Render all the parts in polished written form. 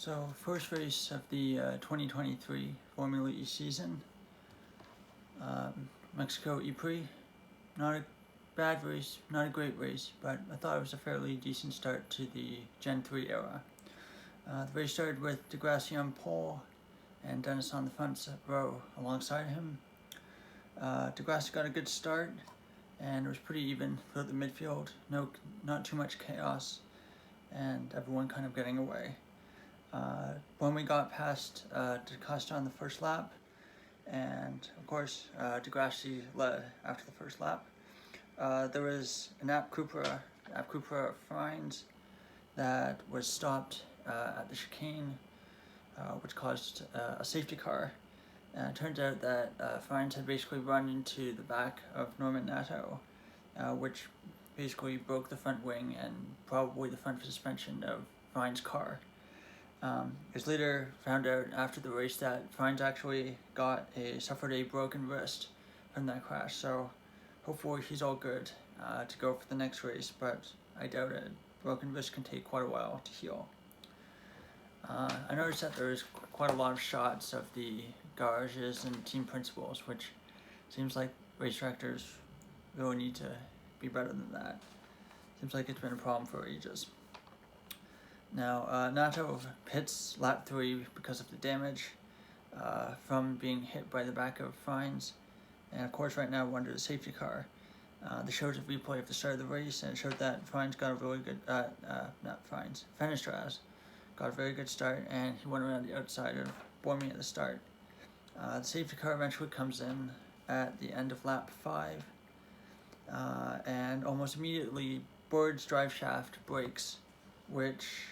So, first race of the 2023 Formula E season, Mexico ePrix. Not a bad race, not a great race, but I thought it was a fairly decent start to the Gen 3 era. The race started with Degrassi on pole and Dennis on the front row alongside him. Degrassi got a good start and it was pretty even throughout the midfield, not too much chaos, and everyone kind of getting away. When we got past DaCosta on the first lap, and of course Degrassi led after the first lap, there was an App Cupra fines that was stopped at the chicane, which caused a safety car. And it turns out that Fines had basically run into the back of Norman Nato, which basically broke the front wing and probably the front suspension of Fines' car. It was later found out after the race that Fines actually suffered a broken wrist from that crash, so hopefully he's all good to go for the next race, but I doubt it. Broken wrist can take quite a while to heal. I noticed that there was quite a lot of shots of the garages and team principals, which seems like race directors really need to be better than that. Seems like it's been a problem for ages. Now, Nato pits lap 3 because of the damage from being hit by the back of Fines, and of course right now we're under the safety car. They showed a replay of the start of the race, and it showed that Fines got a really good, Fenestraz got a very good start, and he went around the outside of Bormy at the start. The safety car eventually comes in at the end of lap 5, and almost immediately Bird's drive shaft breaks, which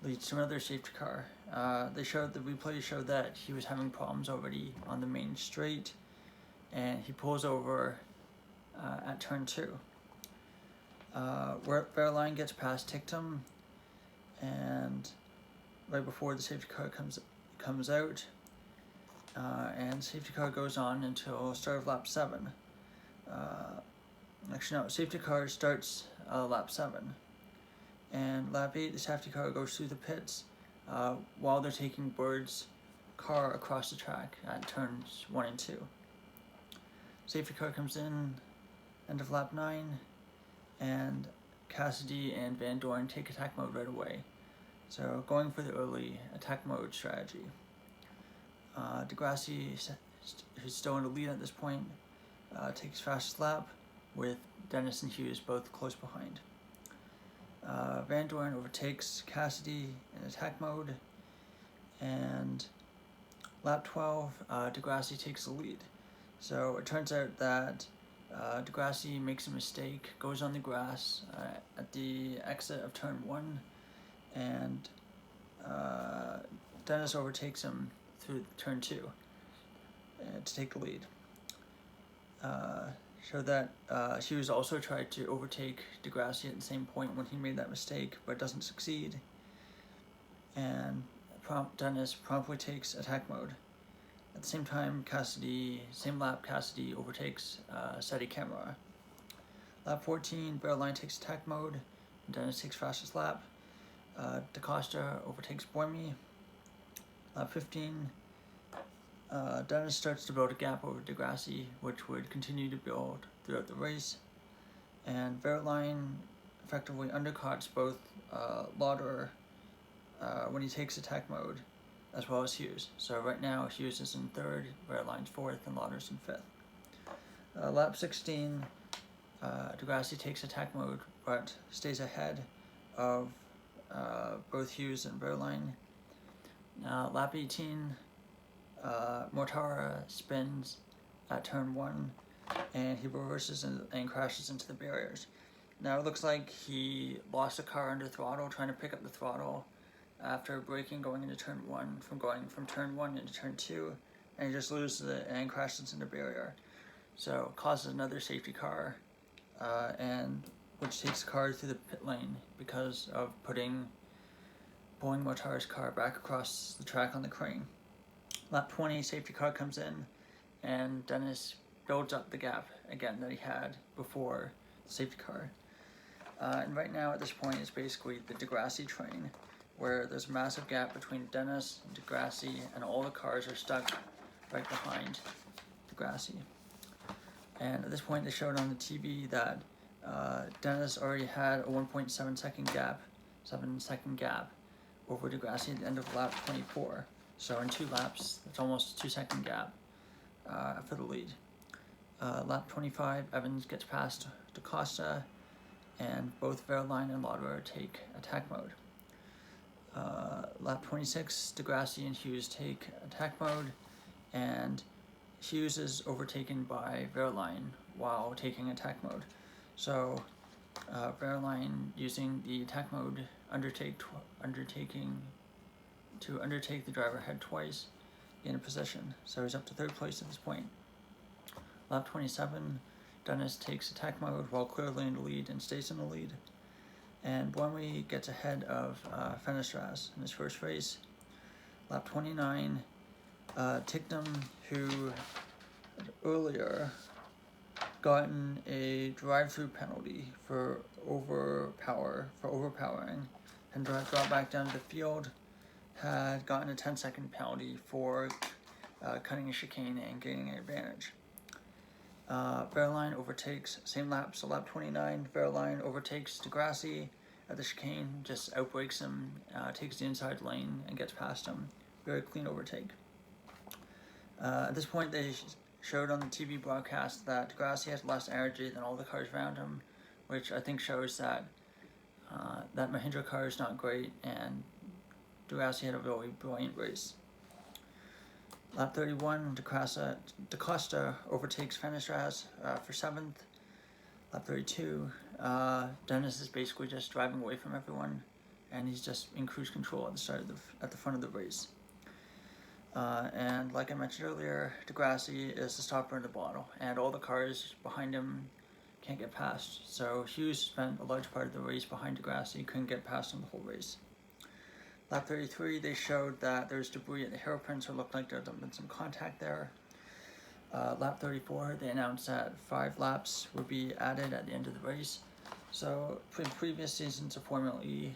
leads to another safety car. The replay showed that he was having problems already on the main straight, and he pulls over at turn 2. Where Fairline gets past Tictum, and right before the safety car comes out, and safety car goes on until start of lap 7. Actually no, safety car starts lap 7, and lap 8 the safety car goes through the pits while they're taking Bird's car across the track at turns 1 and 2. Safety car comes in end of lap 9, and Cassidy and Van Dorn take attack mode right away. So going for the early attack mode strategy. Degrassi, who's still in the lead at this point, takes fastest lap with Dennis and Hughes both close behind. Van Dorn overtakes Cassidy in attack mode, and lap 12, Degrassi takes the lead. So it turns out that Degrassi makes a mistake, goes on the grass at the exit of turn 1, and Dennis overtakes him through turn 2 to take the lead. Showed that Hughes also tried to overtake Degrassi at the same point when he made that mistake, but doesn't succeed, and Dennis promptly takes attack mode. At the same time, same lap, Cassidy overtakes Seti Camera. Lap 14, Barreline takes attack mode, and Dennis takes fastest lap. DaCosta overtakes Bormy. Lap 15, Dennis starts to build a gap over Degrassi, which would continue to build throughout the race, and Verline effectively undercuts both Lauder when he takes attack mode, as well as Hughes. So right now Hughes is in 3rd, Verline's 4th, and Lauder's in 5th. Lap 16, Degrassi takes attack mode, but stays ahead of both Hughes and Verline. Lap 18, Mortara spins at turn 1, and he reverses and crashes into the barriers. Now it looks like he lost the car under throttle, trying to pick up the throttle after braking going into turn 1, from turn 1 into turn 2, and he just loses it and crashes into the barrier. So causes another safety car, and which takes the car through the pit lane because of pulling Mortara's car back across the track on the crane. Lap 20, safety car comes in, and Dennis builds up the gap again that he had before the safety car. And right now at this point it's basically the Degrassi train, where there's a massive gap between Dennis and Degrassi, and all the cars are stuck right behind Degrassi. And at this point, they showed on the TV that Dennis already had a 1.7 second gap, 7-second gap over Degrassi at the end of lap 24. So in 2 laps, it's almost a 2-second gap for the lead. Lap 25, Evans gets past DaCosta, and both Verline and Lauderer take attack mode. Lap 26, Degrassi and Hughes take attack mode, and Hughes is overtaken by Verline while taking attack mode. So Verline, using the attack mode, undertaking to undertake the driver ahead twice, in a position. So he's up to 3rd place at this point. Lap 27, Dennis takes attack mode while clearly in the lead and stays in the lead. And Buemi gets ahead of Fenestras in his first race. Lap 29, Ticknam, who had earlier gotten a drive-through penalty for overpowering and dropped back down to the field, had gotten a 10-second penalty for cutting a chicane and gaining an advantage. Verline overtakes, same lap, so lap 29, Verline overtakes Degrassi at the chicane, just outbrakes him, takes the inside lane and gets past him. Very clean overtake. At this point, they showed on the TV broadcast that Degrassi has less energy than all the cars around him, which I think shows that that Mahindra car is not great, and Degrassi had a really brilliant race. Lap 31, DaCosta overtakes Fenestras for 7th. Lap 32, Dennis is basically just driving away from everyone, and he's just in cruise control at the front of the race. And like I mentioned earlier, Degrassi is the stopper in the bottle, and all the cars behind him can't get past. So Hughes spent a large part of the race behind Degrassi, couldn't get past him the whole race. Lap 33, they showed that there's debris at the hairpin, so it looked like there'd been some contact there. Lap 34, they announced that 5 laps would be added at the end of the race. So in previous seasons of Formula E,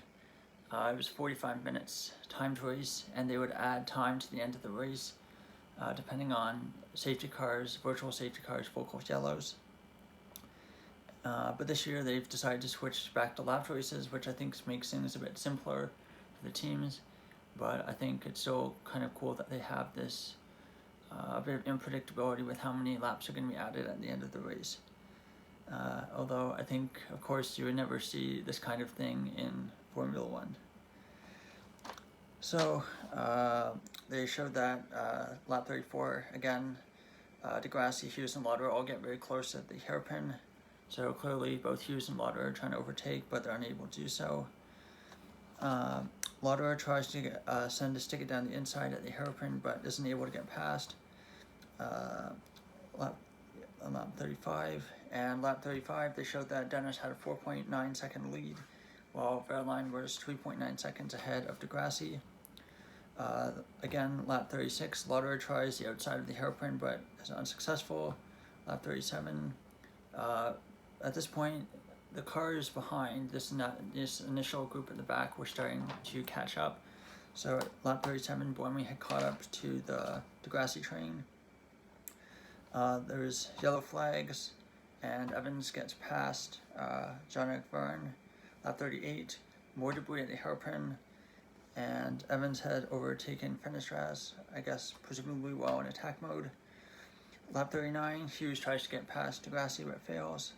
it was 45 minutes timed race, and they would add time to the end of the race, depending on safety cars, virtual safety cars, full course yellows. But this year they've decided to switch back to lap races, which I think makes things a bit simpler for the teams. But I think it's still kind of cool that they have this a bit of unpredictability with how many laps are going to be added at the end of the race. Although I think, of course, you would never see this kind of thing in Formula One. So they showed that lap 34 again, Degrassi, Hughes, and Lauderer all get very close at the hairpin. So clearly both Hughes and Lauderer are trying to overtake, but they're unable to do so. Lauderer tries to send a stick down the inside at the hairpin, but isn't able to get past. Lap 35, and lap 35 they showed that Dennis had a 4.9 second lead, while Verline was 3.9 seconds ahead of Degrassi. Again, lap 36, Lauderer tries the outside of the hairpin but is unsuccessful. Lap 37, at this point the cars behind this initial group at the back were starting to catch up. So at lap 37, Buemi had caught up to the Degrassi train. There's yellow flags, and Evans gets past John-Eric Verne. Lap 38, more debris at the hairpin, and Evans had overtaken Fenestras, I guess presumably while in attack mode. Lap 39, Hughes tries to get past Degrassi but fails.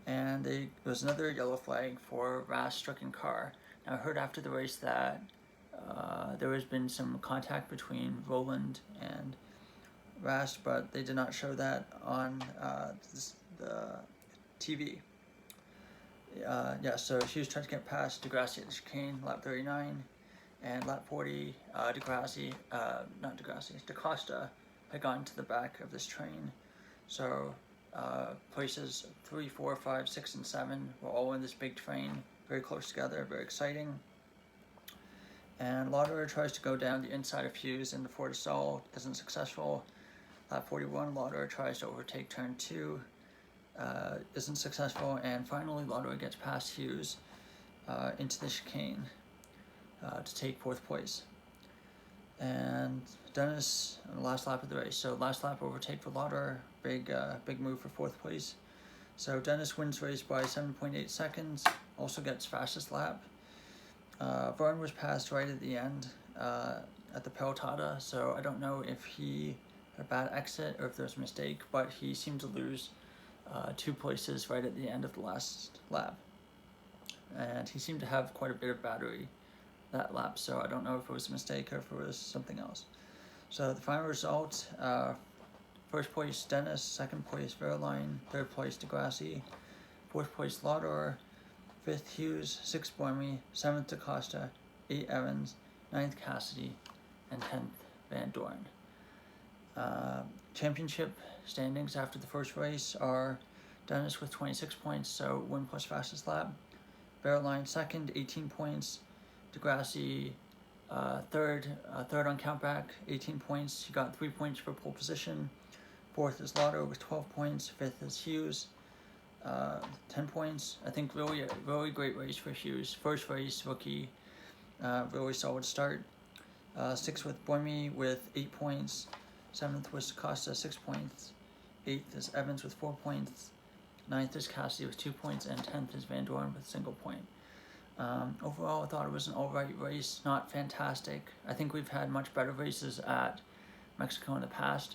And there was another yellow flag for Rast-stricken car. Now I heard after the race that there has been some contact between Roland and Rast, but they did not show that on the TV. So Hughes tried to get past Degrassi at the chicane, lap 39, and lap 40, DaCosta had gotten to the back of this train. So places 3, 4, 5, 6, and 7 were all in this big train, very close together, very exciting. And Lauderer tries to go down the inside of Hughes in the Ford Sol, isn't successful. Lap 41, Lauderer tries to overtake turn 2, isn't successful, and finally Lauderer gets past Hughes into the chicane. to take 4th place. And Dennis on the last lap of the race. So last lap overtake for Lauder, big move for 4th place. So Dennis wins race by 7.8 seconds, also gets fastest lap. Vern was passed right at the end at the Pelotada, so I don't know if he had a bad exit or if there was a mistake, but he seemed to lose 2 places right at the end of the last lap. And he seemed to have quite a bit of battery that lap, so I don't know if it was a mistake or if it was something else. So the final result, 1st place Dennis, 2nd place Verline, 3rd place Degrassi, 4th place Lauder, 5th Hughes, 6th Bormy, 7th DaCosta, 8th Evans, 9th Cassidy, and 10th Van Dorn. Championship standings after the first race are Dennis with 26 points, so win plus fastest lap. Verline 2nd, 18 points. Degrassi third on countback, 18 points. He got 3 points for pole position. 4th is Lauder with 12 points. 5th is Hughes, 10 points. I think really great race for Hughes. First race, rookie, really solid start. 6th with Bormy with 8 points. 7th was Costa, 6 points. 8th is Evans with 4 points. 9th is Cassidy with 2 points, and 10th is Van Dorn with a single point. Overall, I thought it was an alright race, not fantastic. I think we've had much better races at Mexico in the past.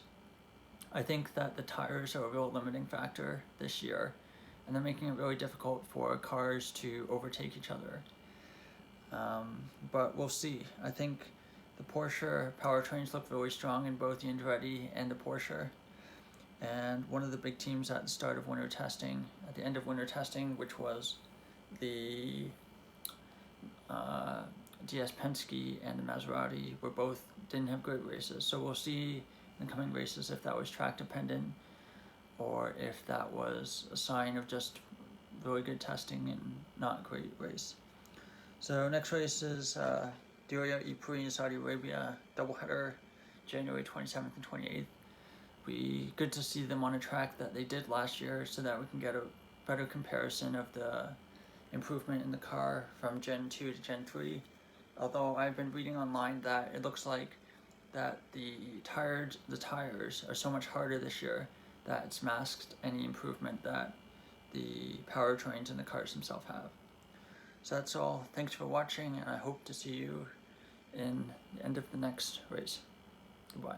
I think that the tires are a real limiting factor this year, and they're making it really difficult for cars to overtake each other. But we'll see. I think the Porsche powertrains look really strong in both the Andretti and the Porsche. And one of the big teams at the start of winter testing, at the end of winter testing, which was the DS Penske and the Maserati, didn't have great races. So we'll see in the coming races if that was track dependent or if that was a sign of just really good testing and not great race. So next race is Diriyah ePrix in Saudi Arabia, doubleheader, January 27th and 28th. Good to see them on a track that they did last year so that we can get a better comparison of the improvement in the car from Gen 2 to Gen 3. Although I've been reading online that it looks like that the tires are so much harder this year that it's masked any improvement that the powertrains and the cars themselves have. So that's all. Thanks for watching, and I hope to see you in the end of the next race. Goodbye.